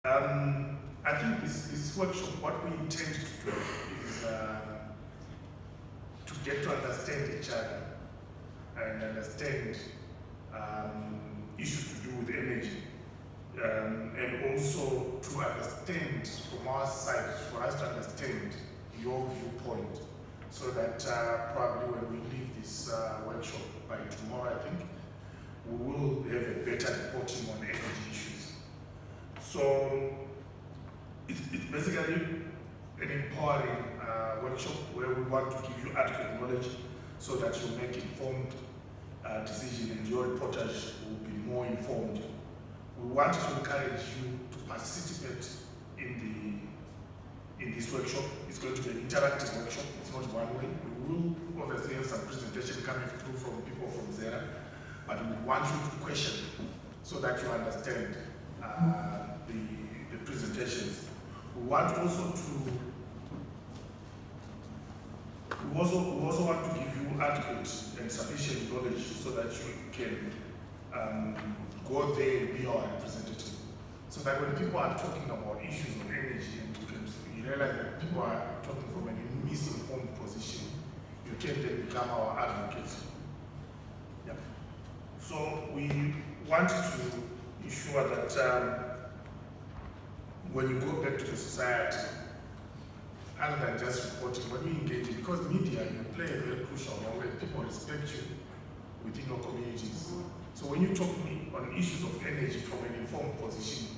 I think this workshop, what we intend to do is to get to understand each other and understand issues to do with energy, and also to understand from our side, for us to understand your viewpoint, so that probably when we leave this workshop by tomorrow, I think, we will have a better reporting on energy issues. So it's basically an empowering workshop where we want to give you adequate knowledge so that you make informed decisions and your reporters will be more informed. We want to encourage you to participate in this workshop. It's going to be an interactive workshop. It's not one way. We will obviously have some presentation coming through from people from Zera, but we want you to question so that you understand the presentations. We want also to we also want to give you adequate and sufficient knowledge so that you can go there and be our representative. So that when people are talking about issues of energy, and you realize that people are talking from a misinformed position, you can then become our advocate. Yeah. So we want to ensure that when you go back to the society, other than just reporting, when we engage in, because media, you play a very crucial role and people respect you within your communities. So when you talk on issues of energy from an informed position,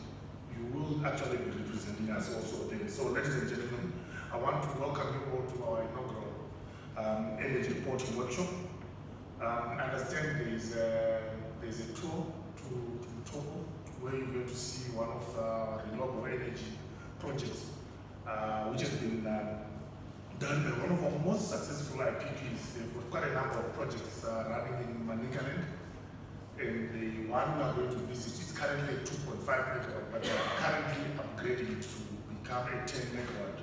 you will actually be representing us also there. So ladies and gentlemen, I want to welcome you all to our inaugural energy reporting workshop. I understand there's a tour to Togo where you're going to see one of the renewable energy projects, which has been done by one of our most successful IPPs. They've got quite a number of projects running in Manicaland, and the one we are going to visit is currently at 2.5 megawatt, but they are currently upgrading it to become a 10 megawatt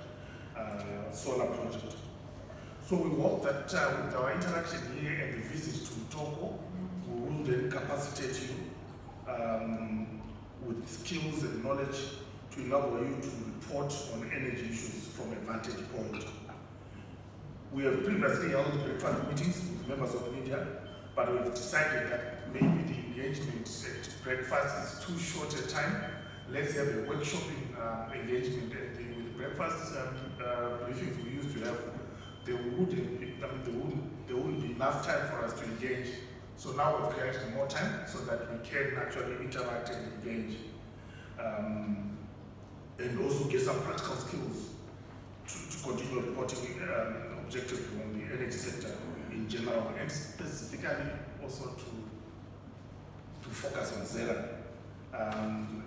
solar project. So we hope that with our interaction here and the visit to Togo, we will then capacitate you with skills and knowledge to enable you to report on energy issues from a vantage point. We have previously held breakfast meetings with members of the media, but we've decided that maybe the engagement at breakfast is too short a time. Let's have a workshopping engagement, and with breakfast briefings we used to have, there wouldn't be enough time for us to engage. So now we've created more time so that we can actually interact and engage. And also get some practical skills to continue reporting objectively on the energy sector in general, and specifically also to focus on Zera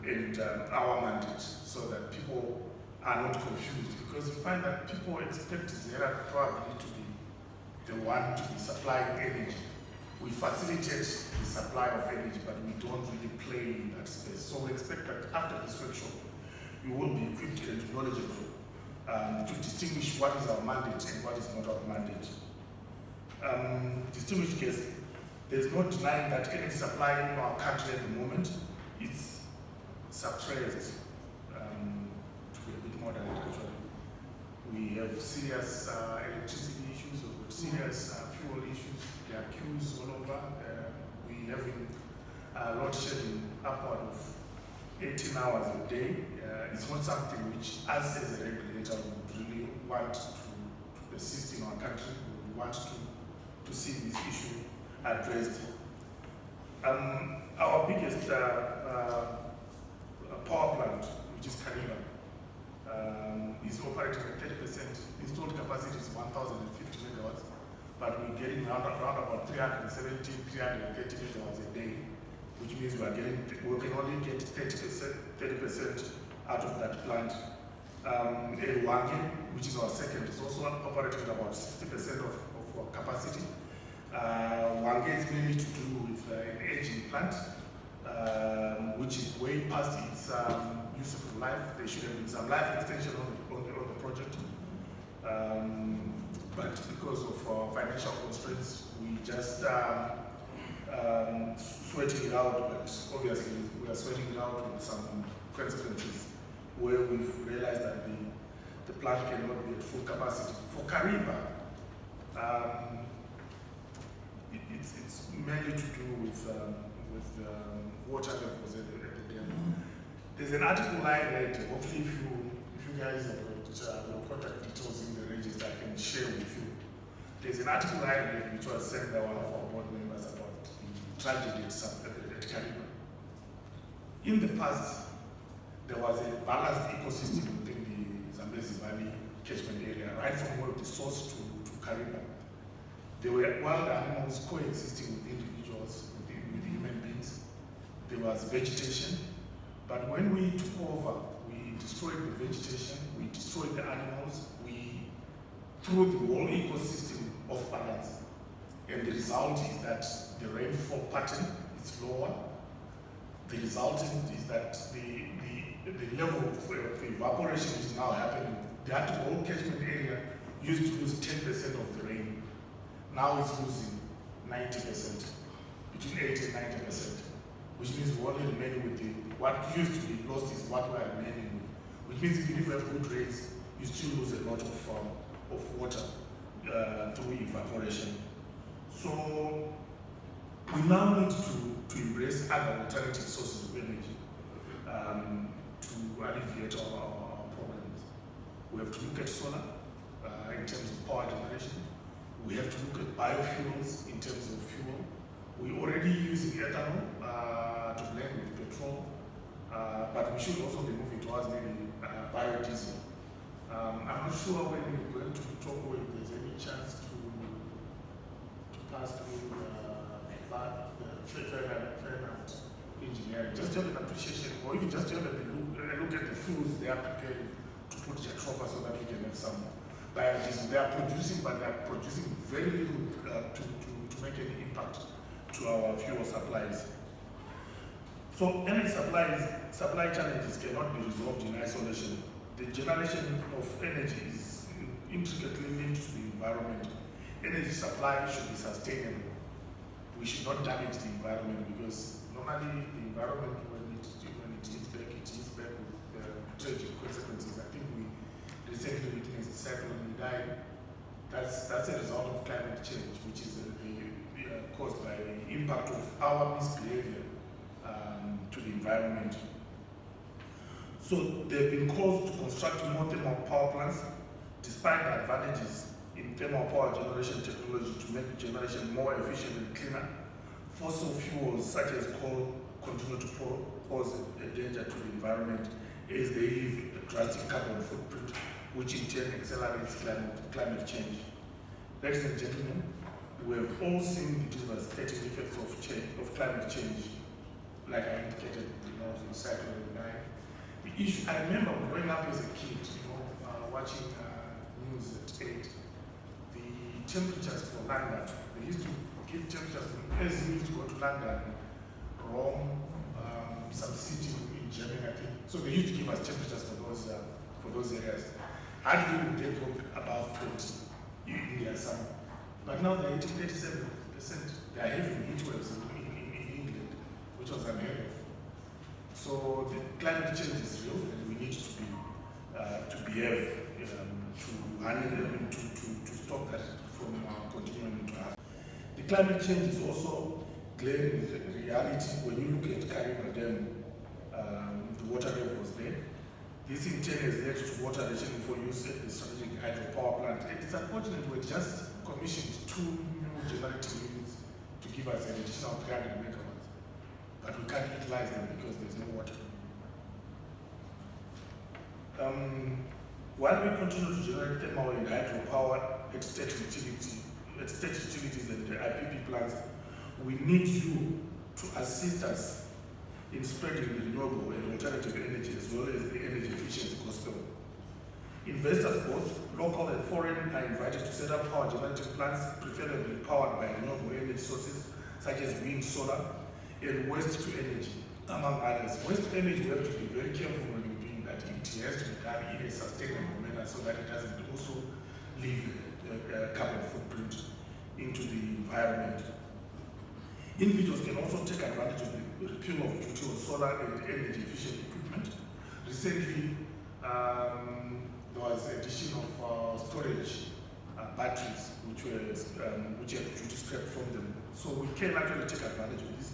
and our mandate, so that people are not confused, because we find that people expect Zera probably to be the one to be supplying energy. We facilitate the supply of energy, but we don't really play in that space. So we expect that after this workshop, you will be equipped and knowledgeable to distinguish what is our mandate and what is not our mandate. Distinguished guests, there's no denying that energy supply in our country at the moment is suppressed, to be a bit more direct actually. We have serious electricity issues, we've got serious fuel issues, there are queues all over. We have load shedding upward of 18 hours a day. It's not something which us as a regulator would really want to persist in our country. We would want to see this issue addressed. Our biggest power plant, which is Kariba, is operating at 30%. Installed capacity is 1,050 megawatts, but we're getting around about 370, 330 megawatts a day, which means we can only get 30% out of that plant. El Wange, which is our second, is also operating at about 60% of our capacity. Wange is mainly to do with an aging plant, which is way past its useful life. There should have been some life extension on the project. But because of financial constraints, we just sweating it out, but obviously we are sweating it out with some consequences. where we've realized that the plant cannot be at full capacity. For Kariba, it's mainly to do with water levels at the dam. There's an article I read. Hopefully, if you guys have got your contact details in the register, I can share with you. There's an article I read which was sent by one of our board members about the tragedy at Kariba. In the past, there was a balanced ecosystem within the Zambezi Valley catchment area, right from where the source to Kariba. There were wild animals coexisting with individuals, with human beings. There was vegetation, but when we took over, we destroyed the vegetation, we destroyed the animals, we threw the whole ecosystem off balance. And the result is that the rainfall pattern is lower. The resultant is that the level of evaporation is now happening. That whole catchment area used to lose 10% of the rain. Now it's losing 90%, between 80 and 90%, which means we're only remaining with what used to be lost is what we're remaining with. Which means if you have good rains, you still lose a lot of water through evaporation. So we now need to embrace other alternative sources of energy to alleviate our problems. We have to look at solar in terms of power generation. We have to look at biofuels in terms of fuel. We're already using ethanol to blend with petrol, but we should also be moving towards maybe biodiesel. I'm not sure when we're going to Togo if there's any chance to pass through Fairmount Engineering, just to have an appreciation, or even just to have a look at the fuels they are preparing to put Jatropha so that we can have some biodiesel. They are producing, but they are producing very little to make any impact to our fuel supplies. So energy supply challenges cannot be resolved in isolation. The generation of energy is intricately linked to the environment. Energy supply should be sustainable. We should not damage the environment because normally the environment, when it hits back with tragic consequences. I think we recently witnessed Cyclone Idai. That's a result of climate change, which is caused by the impact of our misbehavior to the environment. So they've been calls to construct more thermal power plants, despite the advantages in thermal power generation technology to make generation more efficient and cleaner. Fossil fuels such as coal continue to pose a danger to the environment as they leave a drastic carbon footprint, which in turn accelerates climate change. Ladies and gentlemen, we have all seen the devastating effects of climate change, like I indicated, in Cyclone Idai. The issue, I remember growing up as a kid, watching news at 8. The temperatures for London, they used to give temperatures as we used to go to London, Rome, some city in Germany, I think. So they used to give us temperatures for those areas. Hardly would they drop above 20 in their summer. But now they're 87%. They are having heat waves in England, which was unheard of. So the climate change is real, and we need to behave to handle them, to stop that from continuing to happen. The climate change is also glaring reality when you look at Kariba Dam, the water levels there. This in turn has led to water rationing for use at the strategic hydropower plant. And it's unfortunate we just commissioned 2 new generating units to give us an additional 300 megawatts. But we can't utilize them because there's no water. While we continue to generate thermal and hydropower at state utilities and the IPP plants, we need you to assist us in spreading the renewable and alternative energy as well as the energy efficiency gospel. Investors, both local and foreign, are invited to set up power generating plants, preferably powered by renewable energy sources such as wind, solar, and waste to energy, among others. Waste to energy, we have to be very careful when we're doing that. It has to be done in a sustainable manner so that it doesn't also leave a carbon footprint into the environment. Individuals can also take advantage of the repeal of duty on solar and energy efficient equipment. Recently, There was addition of storage batteries, which had to scrap from them. So we can actually take advantage of this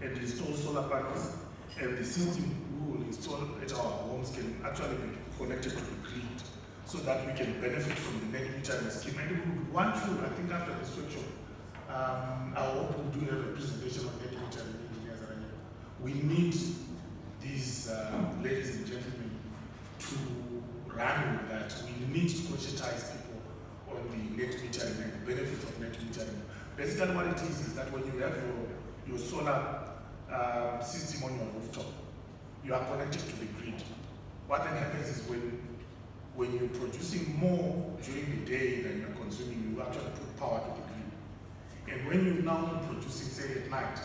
and install solar panels, and the system we will install at our homes can actually be connected to the grid, so that we can benefit from the net metering scheme. And we would want to, I think after this workshop, I hope we'll do have a presentation on net metering engineers. We need these ladies and gentlemen to run with that. We need to conscientize people on the net metering and the benefits of net metering. Basically what it is that when you have your solar system on your rooftop, you are connected to the grid. What then happens is when you're producing more during the day than you're consuming, you actually put power to the grid. And when you're now not producing, say at night,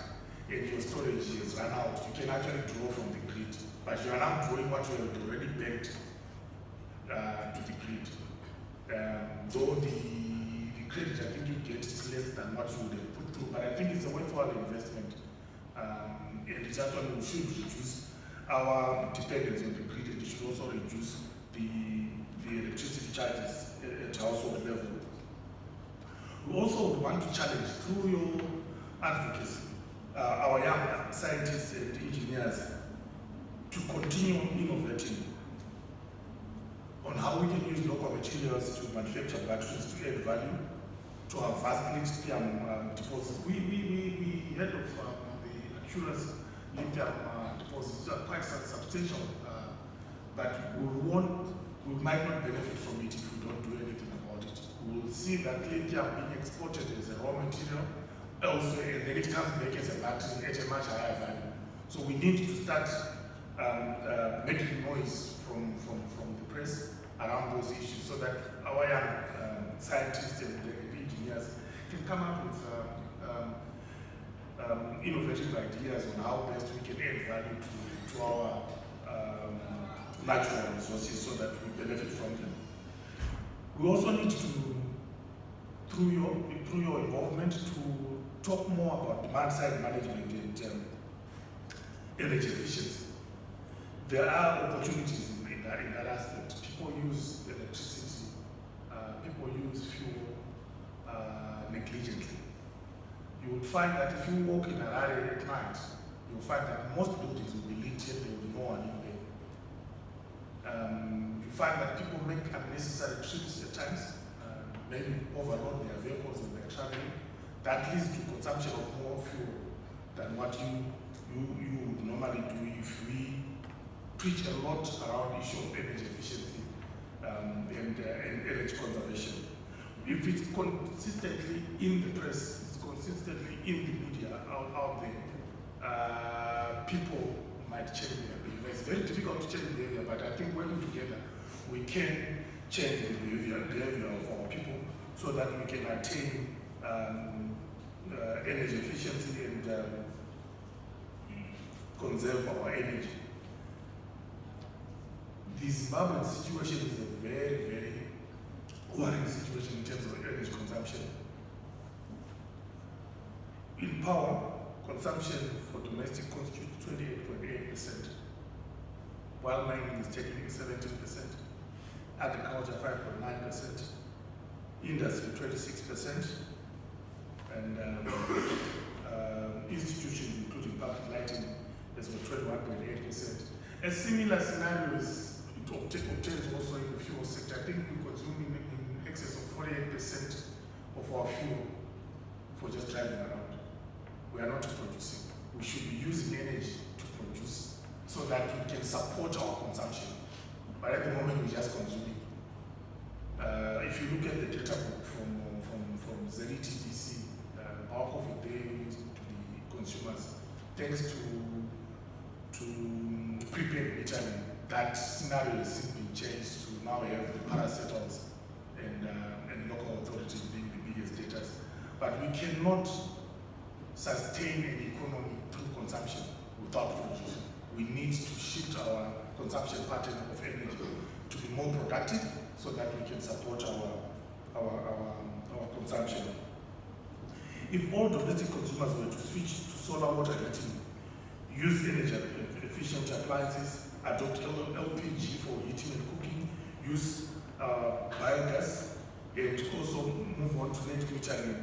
and your storage is run out, you can actually draw from the grid. But you are now drawing what you have already banked to the grid. Though the credit I think you get is less than what you would have put through, but I think it's a worthwhile investment. And it actually should reduce our dependence on the grid, and it should also reduce the electricity charges at household level. We also want to challenge through your advocacy our young scientists and engineers to continue innovating on how we can use local materials to manufacture batteries to add value to our vast lithium deposits. We heard of the Accura's lithium deposits are quite substantial, but we might not benefit from it if we don't do anything about it. We will see that lithium being exported as a raw material, also, and then it comes back as a battery at a much higher value. So we need to start making noise from the press around those issues, so that our young scientists and engineers can come up with innovative ideas on how best we can add value to our natural resources, so that we benefit from them. We also need to, through your involvement, to talk more about demand-side management and energy efficiency. There are opportunities in that aspect. People use electricity, people use fuel negligently. You would find that if you walk in an area at night, you'll find that most buildings will be lit, yet there will be no one in there. You find that people make unnecessary trips at times, maybe overload their vehicles when they're traveling. That leads to consumption of more fuel than what you would normally do if we preach a lot around the issue of energy efficiency and energy conservation. If it's consistently in the press, it's consistently in the media out there, people might change their behavior. It's very difficult to change behavior, but I think working together, we can change the behavior of our people, so that we can attain energy efficiency and conserve our energy. The Zimbabwean situation is a very, very worrying situation in terms of energy consumption. In power, consumption for domestic constitutes 28.8%, while mining is taking 17%, agriculture 5.9%, industry 26%, and institutions including public lighting as well 21.8%. A similar scenario is obtains also in the fuel sector. I think we consume in excess of 48% of our fuel for just driving around. We are not producing. We should be using energy to produce, so that we can support our consumption. But at the moment, we're just consuming. If you look at the data book from ZETDC, the bulk of it there used to be consumers. Thanks to prepaid metering, that scenario has since been changed to now we have the parastatals and local authorities being the biggest debtors. But we cannot sustain an economy through consumption without producing. We need to shift our consumption pattern of energy to be more productive, so that we can support our consumption. If all domestic consumers were to switch to solar water heating, use energy efficient appliances, adopt LPG for heating, use biogas, and also move on to net metering.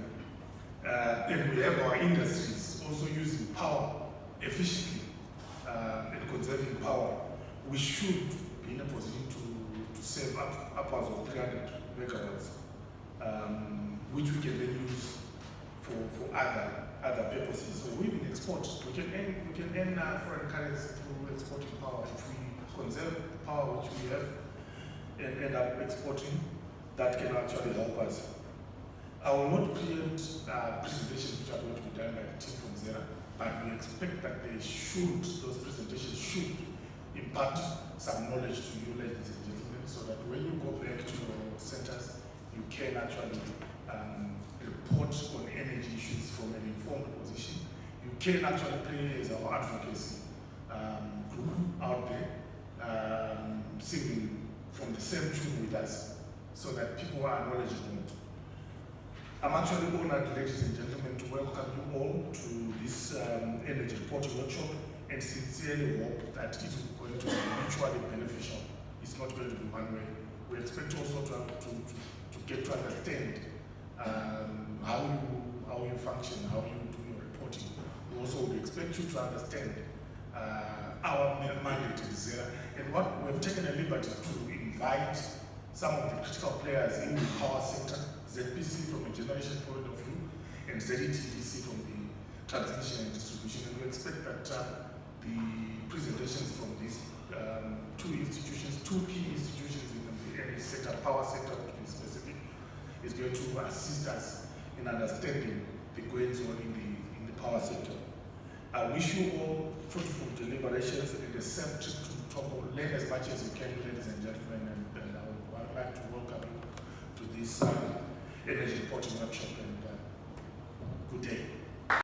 And we have our industries also using power efficiently and conserving power. We should be in a position to save upwards of 300 megawatts, which we can then use for other purposes. So we will export. We can earn foreign currency through exporting power. If we conserve power which we have and end up exporting, that can actually help us. I will not preempt presentations which are going to be done by the team from Zera, but we expect that those presentations should impart some knowledge to you, ladies and gentlemen, so that when you go back to your centers, you can actually report on energy issues from an informed position. You can actually play as our advocacy group out there, singing from the same tune with us, so that people are knowledgeable. I'm actually honored, ladies and gentlemen, to welcome you all to this energy reporting workshop, and sincerely hope that it is going to be mutually beneficial. It's not going to be one way. We expect also to get to understand how you function, how you do your reporting. We also would expect you to understand our mandate is there, and what we've taken a liberty to invite some of the critical players in the power sector, ZPC from a generation point of view, and ZETDC from the transmission and distribution. And we expect that the presentations from these two key institutions in the energy sector, power sector to be specific, is going to assist us in understanding the goings on in the power sector. I wish you all fruitful deliberations and a safe trip to Togo. Learn as much as you can, ladies and gentlemen, and I would like to welcome you to this energy reporting workshop.